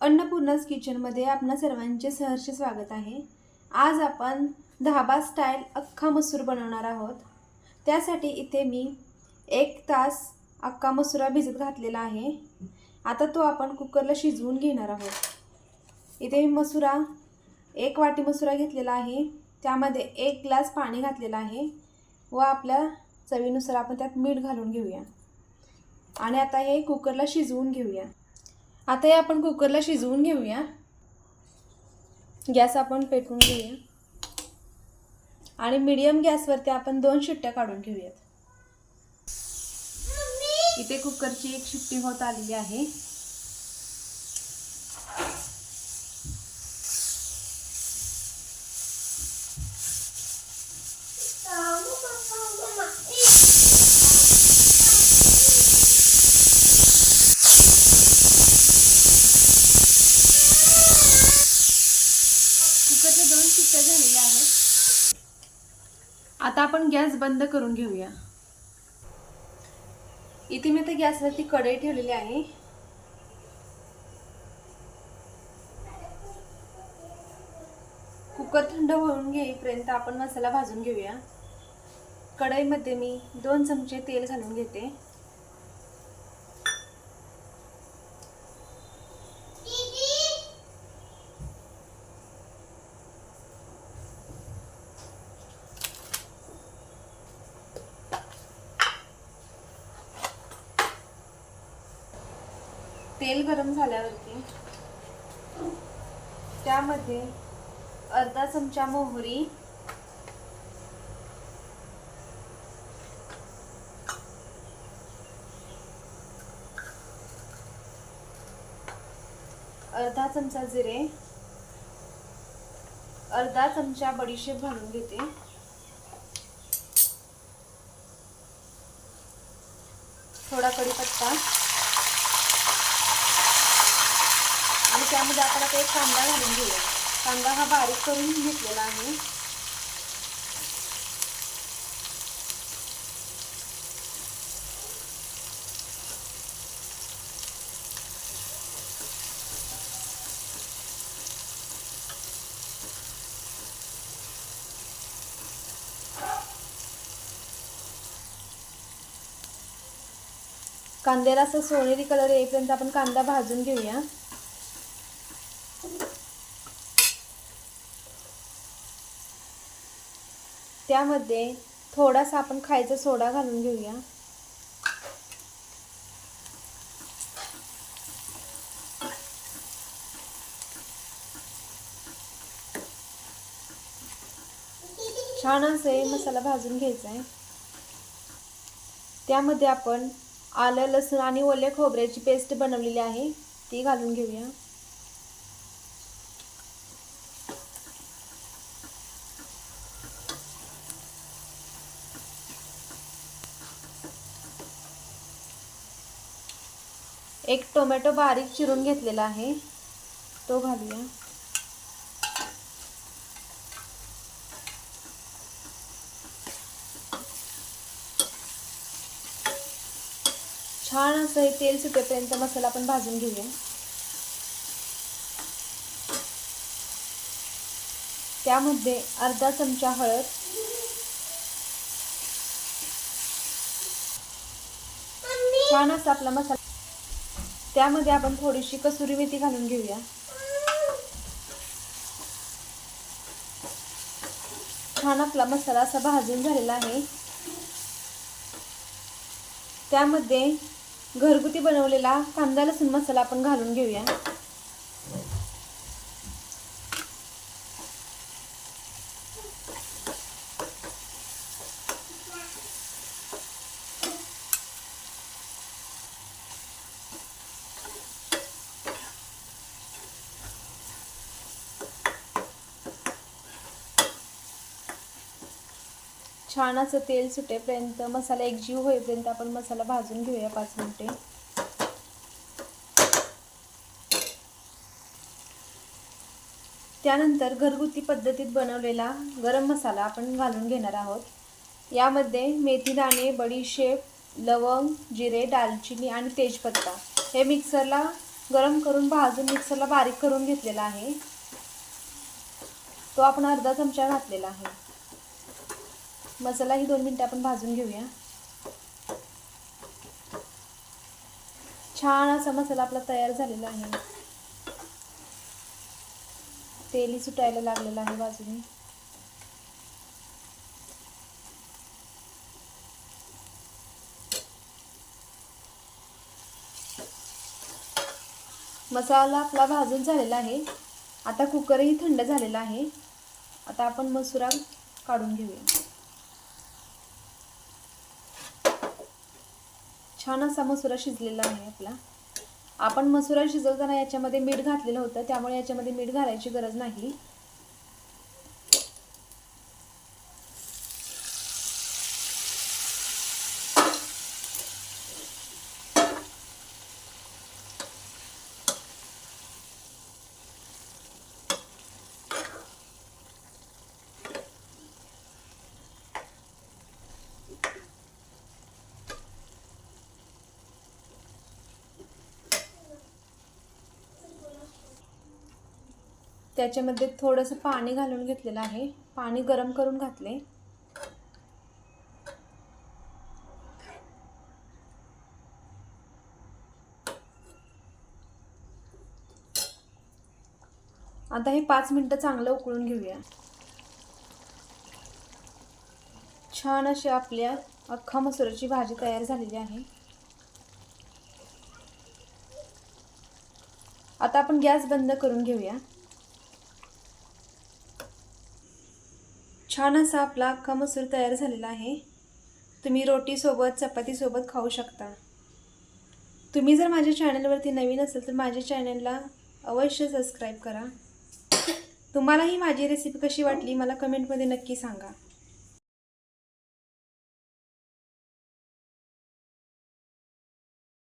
अन्नपूर्णाज किचनमध्ये आपणा सर्वांचे सहर्ष स्वागत आहे। आज आपण धाबा स्टाईल अख्खा मसूर बनवणार आहोत। त्यासाठी इथे मी 1 तास अख्खा मसूर भिजत घातलेला आहे। आता तो आपण कुकरला शिजवून घेणार आहोत। इथे मी मसूर 1 वाटी मसूर घेतलेला आहे। त्यामध्ये 1 ग्लास पाणी घातलेला आहे व आपल्या चवीनुसार आपण त्यात मीठ घालून घेऊया आणि आता हे कुकरला शिजवून घेऊया। आता हे आपण कुकरला शिजवून घेऊया। गॅस आपण पेटवून घेऊया आणि मीडियम गॅसवरती आपण 2 शिट्ट्या काढून घेऊयात। इथे कुकरची 1 शिट्टी होत आलेली आहे। कुकरच्या 2 शिट्ट्या झालेल्या आहेत। आता आपण गॅस बंद करून घेऊया। इथे मी आता गॅसवरती कढई ठेवलेली आहे। कुकर थंड होऊन घेईपर्यंत आपण मसाला भाजून घेऊया। कढईमध्ये मी 2 चमचे तेल घालून घेते। तेल गरम झाल्यावरती त्यामध्ये अर्धा चमचा मोहरी, अर्धा चमचा जिरे, अर्धा चमचा बडीशेप घालून घेते। थोडा कढीपत्ता आणि त्यामध्ये आपण आता 1 कांदा घालून घेऊया। कांदा हा बारीक करून घेतलेला आहे। कांद्याला असं सोनेरी कलर येईपर्यंत आपण कांदा भाजून घेऊया। त्यामध्ये थोडासा आपण खायचा सोडा घालून घेऊया। छान असे मसाला भाजून घ्यायचा आहे। त्यामध्ये आपण आलं, लसूण आणि ओल्या खोबऱ्याची पेस्ट बनवलेली आहे ती घालून घेऊया। एक टोमॅटो बारीक चिरून घेतलेला आहे तो घालूया। छान असं हे तेल सुटेपर्यंत मसाला आपण भाजून घेऊया। त्यामध्ये अर्धा चमचा हळद, छान असा आपला मसाला, त्यामध्ये आपण थोडीशी कसुरी मेथी घालून घेऊया। छान आपला मसाला असा भाजून झालेला आहे। त्यामध्ये घरगुती बनवलेला कांदा लसूण मसाला आपण घालून घेऊया। छान असं तेल सुटेपर्यंत मसाला एकजीव होईपर्यंत आपण मसाला भाजून घेऊया 5 मिनिटे। त्यानंतर घरगुती पद्धतीत बनवलेला गरम मसाला आपण घालून घेणार आहोत। यामध्ये मेथी दाणे, बडीशेप, लवंग, जिरे, दालचिनी आणि तेजपत्ता हे मिक्सरला गरम करून भाजून मिक्सरला बारीक करून घेतलेला आहे, तो आपण अर्धा चमचा घातलेला आहे. मसाला ही 2 मिनिटं आपण भाजून घेऊया. छान असा मसाला आपला तयार झालेला आहे. तेलही सुटायला लागलेलं आहे बाजूने. मसाला आपला भाजून झालेला आहे. आता कुकरही थंड झालेला आहे. आता आपण मसुरा काढून घेऊया. छान असा मसुरा शिजलेला आहे आपला. आपण मसुरा शिजवताना याच्यामध्ये मीठ घातलेलं होतं, त्यामुळे याच्यामध्ये मीठ घालायची गरज नाही. त्याच्यामध्ये थोडंसं पाणी घालून घेतलेलं आहे. पाणी गरम करून घातले. आता हे 5 मिनिटं चांगलं उकळून घेऊया. छान अशी आपल्या अख्खा मसुराची भाजी तयार झालेली आहे. आता आपण गॅस बंद करून घेऊया. छान असा आपला अख्खा मसूर तयार झालेला आहे. तुम्ही रोटीसोबत चपातीसोबत खाऊ शकता. तुम्ही जर माझ्या चॅनलवरती नवीन असेल तर माझ्या चॅनलला अवश्य सबस्क्राईब करा. तुम्हालाही माझी रेसिपी कशी वाटली मला कमेंटमध्ये नक्की सांगा.